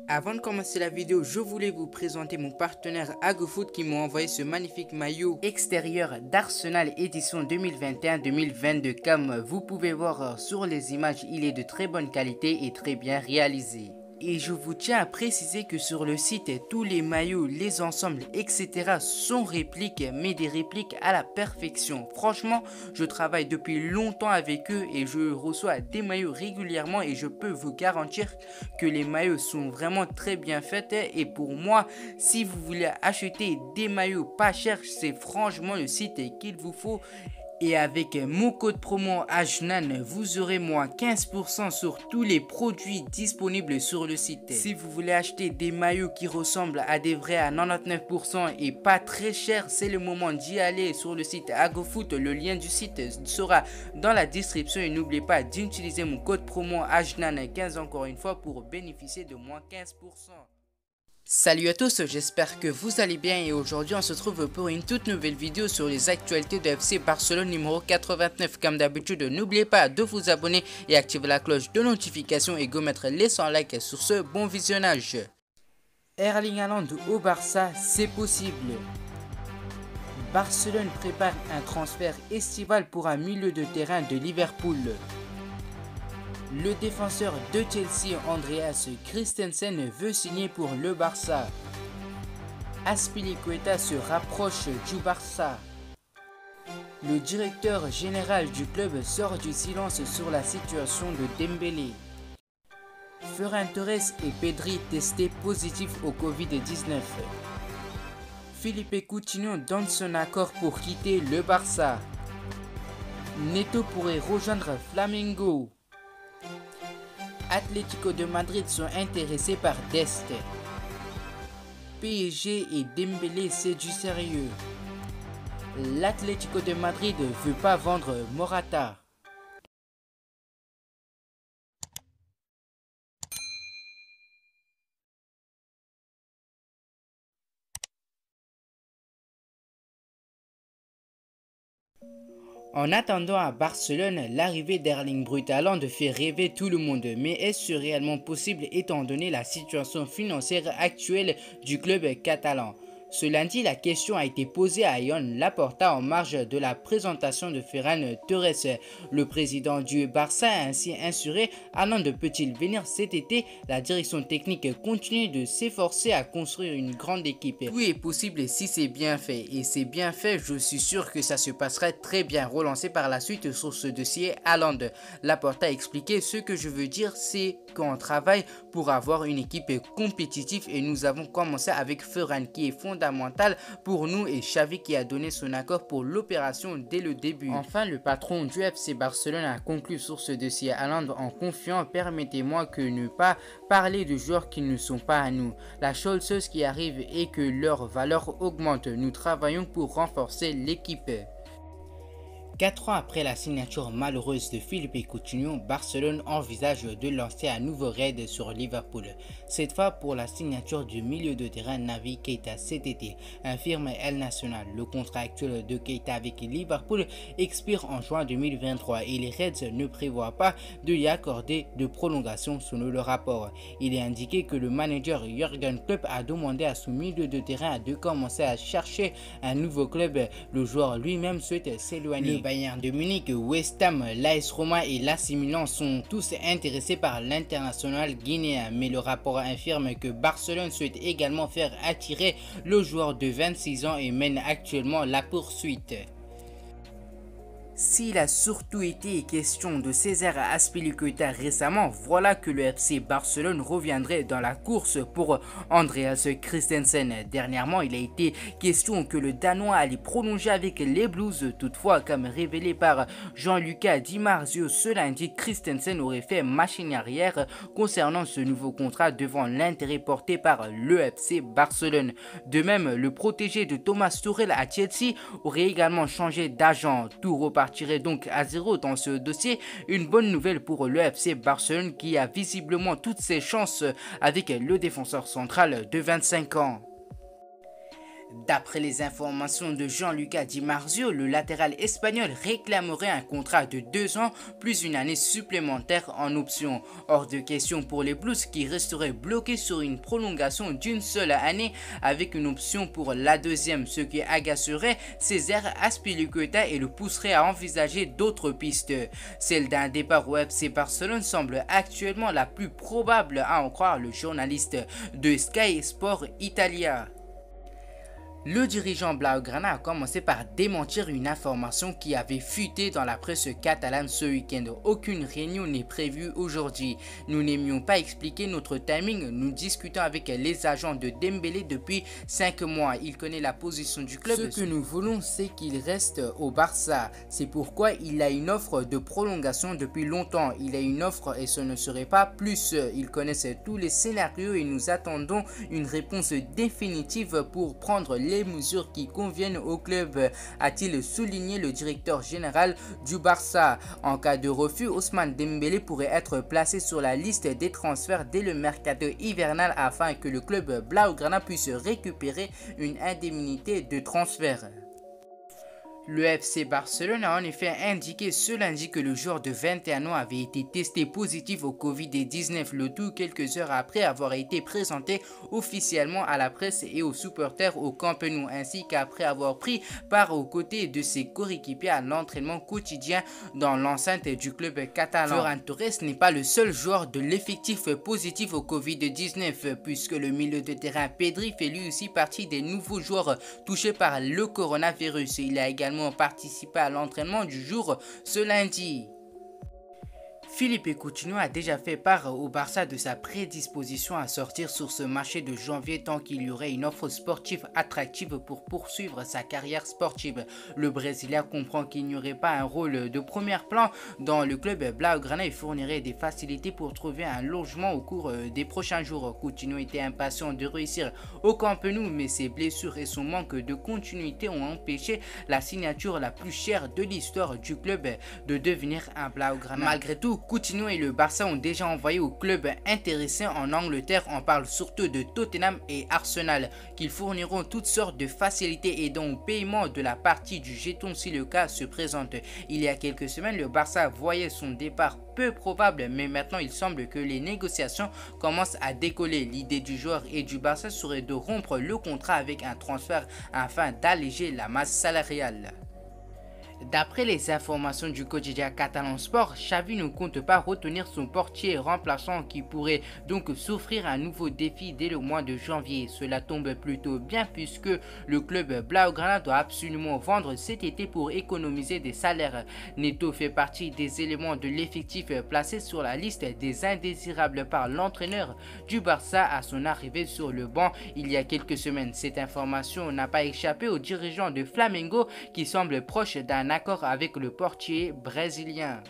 Avant de commencer la vidéo, je voulais vous présenter mon partenaire AgoFoot qui m'a envoyé ce magnifique maillot extérieur d'Arsenal édition 2021-2022. Comme vous pouvez voir sur les images, il est de très bonne qualité et très bien réalisé. Et je vous tiens à préciser que sur le site, tous les maillots, les ensembles, etc. sont répliques, mais des répliques à la perfection. Franchement, je travaille depuis longtemps avec eux et je reçois des maillots régulièrement et je peux vous garantir que les maillots sont vraiment très bien faits. Et pour moi, si vous voulez acheter des maillots pas chers, c'est franchement le site qu'il vous faut. Et avec mon code promo AJNAN, vous aurez moins 15% sur tous les produits disponibles sur le site. Si vous voulez acheter des maillots qui ressemblent à des vrais à 99% et pas très cher, c'est le moment d'y aller sur le site AgoFoot. Le lien du site sera dans la description et n'oubliez pas d'utiliser mon code promo AJNAN15 encore une fois pour bénéficier de moins 15%. Salut à tous, j'espère que vous allez bien et aujourd'hui on se trouve pour une toute nouvelle vidéo sur les actualités de FC Barcelone numéro 89. Comme d'habitude, n'oubliez pas de vous abonner et activer la cloche de notification et go mettre les 100 likes sur ce bon visionnage. Erling Haaland au Barça, c'est possible. Barcelone prépare un transfert estival pour un milieu de terrain de Liverpool. Le défenseur de Chelsea, Andreas Christensen, veut signer pour le Barça. Azpilicueta se rapproche du Barça. Le directeur général du club sort du silence sur la situation de Dembélé. Ferran Torres et Pedri testés positifs au Covid-19. Philippe Coutinho donne son accord pour quitter le Barça. Neto pourrait rejoindre Flamengo. Atlético de Madrid sont intéressés par Dest. PSG et Dembélé, c'est du sérieux. L'Atlético de Madrid veut pas vendre Morata. En attendant à Barcelone, l'arrivée d'Erling Braut Haaland fait rêver tout le monde. Mais est-ce réellement possible étant donné la situation financière actuelle du club catalan? Ce lundi, la question a été posée à Joan Laporta en marge de la présentation de Ferran Torres. Le président du Barça a ainsi assuré Haaland peut-il venir cet été? La direction technique continue de s'efforcer à construire une grande équipe. Tout est possible si c'est bien fait. Et c'est bien fait, je suis sûr que ça se passerait très bien. Relancé par la suite sur ce dossier Haaland. Laporta a expliqué ce que je veux dire, c'est qu'on travaille pour avoir une équipe compétitive et nous avons commencé avec Ferran qui est fondamental pour nous et Xavi qui a donné son accord pour l'opération dès le début. Enfin, le patron du FC Barcelone a conclu sur ce dossier Haaland en confiant: permettez-moi que ne pas parler de joueurs qui ne sont pas à nous. La chose qui arrive est que leur valeur augmente. Nous travaillons pour renforcer l'équipe. 4 ans après la signature malheureuse de Philippe Coutinho, Barcelone envisage de lancer un nouveau raid sur Liverpool. Cette fois pour la signature du milieu de terrain Naby Keita cet été, infirme El Nacional. Le contrat actuel de Keita avec Liverpool expire en juin 2023 et les Reds ne prévoient pas de y accorder de prolongation selon le rapport. Il est indiqué que le manager Jürgen Klopp a demandé à son milieu de terrain de commencer à chercher un nouveau club. Le joueur lui-même souhaite s'éloigner. Bayern de Munich, West Ham, l'AS Roma et l'AC Milan sont tous intéressés par l'international guinéen, mais le rapport affirme que Barcelone souhaite également faire attirer le joueur de 26 ans et mène actuellement la poursuite. S'il a surtout été question de César Azpilicueta récemment, voilà que le FC Barcelone reviendrait dans la course pour Andreas Christensen. Dernièrement, il a été question que le Danois allait prolonger avec les Blues. Toutefois, comme révélé par Jean-Lucas Di Marzio ce lundi, Christensen aurait fait machine arrière concernant ce nouveau contrat devant l'intérêt porté par le FC Barcelone. De même, le protégé de Thomas Tuchel à Chelsea aurait également changé d'agent. Tout repartirait donc à zéro dans ce dossier. Une bonne nouvelle pour le FC Barcelone qui a visiblement toutes ses chances avec le défenseur central de 25 ans. D'après les informations de Gianluca Di Marzio, le latéral espagnol réclamerait un contrat de 2 ans plus une année supplémentaire en option. Hors de question pour les Blues qui resteraient bloqués sur une prolongation d'une seule année avec une option pour la deuxième, ce qui agacerait César Azpilicueta et le pousserait à envisager d'autres pistes. Celle d'un départ au FC Barcelone semble actuellement la plus probable, à en croire le journaliste de Sky Sport Italia. Le dirigeant Blaugrana a commencé par démentir une information qui avait fuité dans la presse catalane ce week-end. Aucune réunion n'est prévue aujourd'hui. Nous n'aimions pas expliquer notre timing. Nous discutons avec les agents de Dembélé depuis 5 mois. Il connaît la position du club. Ce que nous voulons, c'est qu'il reste au Barça. C'est pourquoi il a une offre de prolongation depuis longtemps. Il a une offre et ce ne serait pas plus. Il connaissent tous les scénarios et nous attendons une réponse définitive pour prendre les mesures qui conviennent au club, a-t-il souligné le directeur général du Barça. En cas de refus, Ousmane Dembélé pourrait être placé sur la liste des transferts dès le mercato hivernal afin que le club Blaugrana puisse récupérer une indemnité de transfert. Le FC Barcelone a en effet indiqué ce lundi que le joueur de 21 ans avait été testé positif au Covid-19, le tout quelques heures après avoir été présenté officiellement à la presse et aux supporters au Camp Nou, ainsi qu'après avoir pris part aux côtés de ses coéquipiers à l'entraînement quotidien dans l'enceinte du club catalan. Ferran Torres n'est pas le seul joueur de l'effectif positif au Covid-19, puisque le milieu de terrain Pedri fait lui aussi partie des nouveaux joueurs touchés par le coronavirus. Il a également participé à l'entraînement du jour ce lundi. Philippe Coutinho a déjà fait part au Barça de sa prédisposition à sortir sur ce marché de janvier tant qu'il y aurait une offre sportive attractive pour poursuivre sa carrière sportive. Le Brésilien comprend qu'il n'y aurait pas un rôle de premier plan dans le club Blaugrana et fournirait des facilités pour trouver un logement au cours des prochains jours. Coutinho était impatient de réussir au Camp Nou, mais ses blessures et son manque de continuité ont empêché la signature la plus chère de l'histoire du club de devenir un Blaugrana. Malgré tout, Coutinho et le Barça ont déjà envoyé aux clubs intéressés en Angleterre. On parle surtout de Tottenham et Arsenal, qu'ils fourniront toutes sortes de facilités aidant au paiement de la partie du jeton si le cas se présente. Il y a quelques semaines, le Barça voyait son départ peu probable, mais maintenant il semble que les négociations commencent à décoller. L'idée du joueur et du Barça serait de rompre le contrat avec un transfert afin d'alléger la masse salariale. D'après les informations du quotidien Catalan Sport, Xavi ne compte pas retenir son portier remplaçant qui pourrait donc souffrir un nouveau défi dès le mois de janvier. Cela tombe plutôt bien puisque le club Blaugrana doit absolument vendre cet été pour économiser des salaires. Neto fait partie des éléments de l'effectif placé sur la liste des indésirables par l'entraîneur du Barça à son arrivée sur le banc il y a quelques semaines. Cette information n'a pas échappé aux dirigeants de Flamengo qui semble proche d'un accord avec le portier brésilien.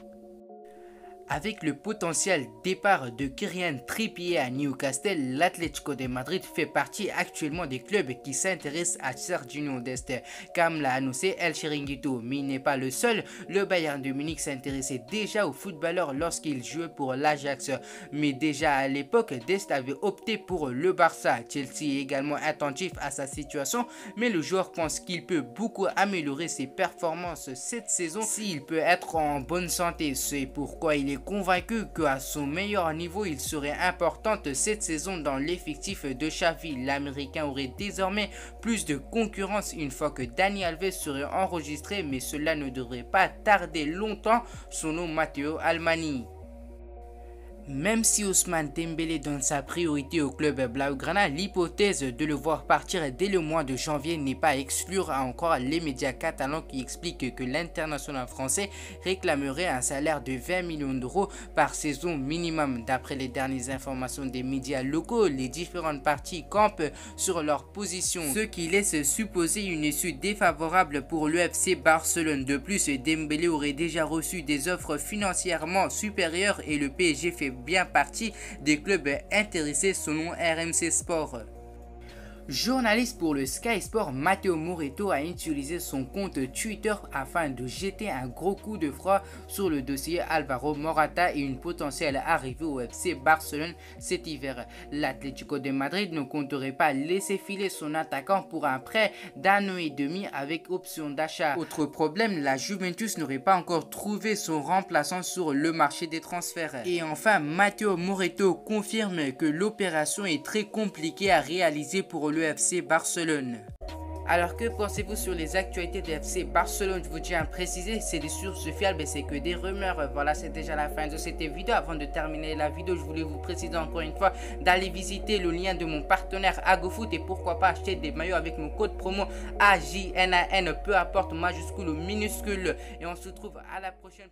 Avec le potentiel départ de Kylian Trippier à Newcastle, l'Atlético de Madrid fait partie actuellement des clubs qui s'intéressent à Serginho Dest, comme l'a annoncé El Chiringuito. Mais il n'est pas le seul. Le Bayern de Munich s'intéressait déjà au footballeur lorsqu'il jouait pour l'Ajax. Mais déjà à l'époque, Dest avait opté pour le Barça. Chelsea est également attentif à sa situation, mais le joueur pense qu'il peut beaucoup améliorer ses performances cette saison s'il peut être en bonne santé. C'est pourquoi il est convaincu qu'à son meilleur niveau, il serait importante cette saison dans l'effectif de Xavi. L'Américain aurait désormais plus de concurrence une fois que Dani Alves serait enregistré, mais cela ne devrait pas tarder longtemps, son nom Matteo Almani. Même si Ousmane Dembélé donne sa priorité au club Blaugrana, l'hypothèse de le voir partir dès le mois de janvier n'est pas à exclure, à encore les médias catalans qui expliquent que l'international français réclamerait un salaire de 20 millions d'euros par saison minimum. D'après les dernières informations des médias locaux, les différentes parties campent sur leur position, ce qui laisse supposer une issue défavorable pour le FC Barcelone. De plus, Dembélé aurait déjà reçu des offres financièrement supérieures et le PSG fait bien partie des clubs intéressés selon RMC Sport. Journaliste pour le Sky Sport, Matteo Moretto a utilisé son compte Twitter afin de jeter un gros coup de froid sur le dossier Alvaro Morata et une potentielle arrivée au FC Barcelone cet hiver. L'Atlético de Madrid ne compterait pas laisser filer son attaquant pour un prêt d'1 an et demi avec option d'achat. Autre problème, la Juventus n'aurait pas encore trouvé son remplaçant sur le marché des transferts. Et enfin, Matteo Moretto confirme que l'opération est très compliquée à réaliser pour le FC Barcelone. Alors que pensez-vous sur les actualités de FC Barcelone? Je vous tiens à préciser, c'est des sources fiables et c'est que des rumeurs. Voilà, c'est déjà la fin de cette vidéo. Avant de terminer la vidéo, je voulais vous préciser encore une fois d'aller visiter le lien de mon partenaire AgoFoot et pourquoi pas acheter des maillots avec mon code promo AJNAN, peu importe majuscule ou minuscule. Et on se retrouve à la prochaine.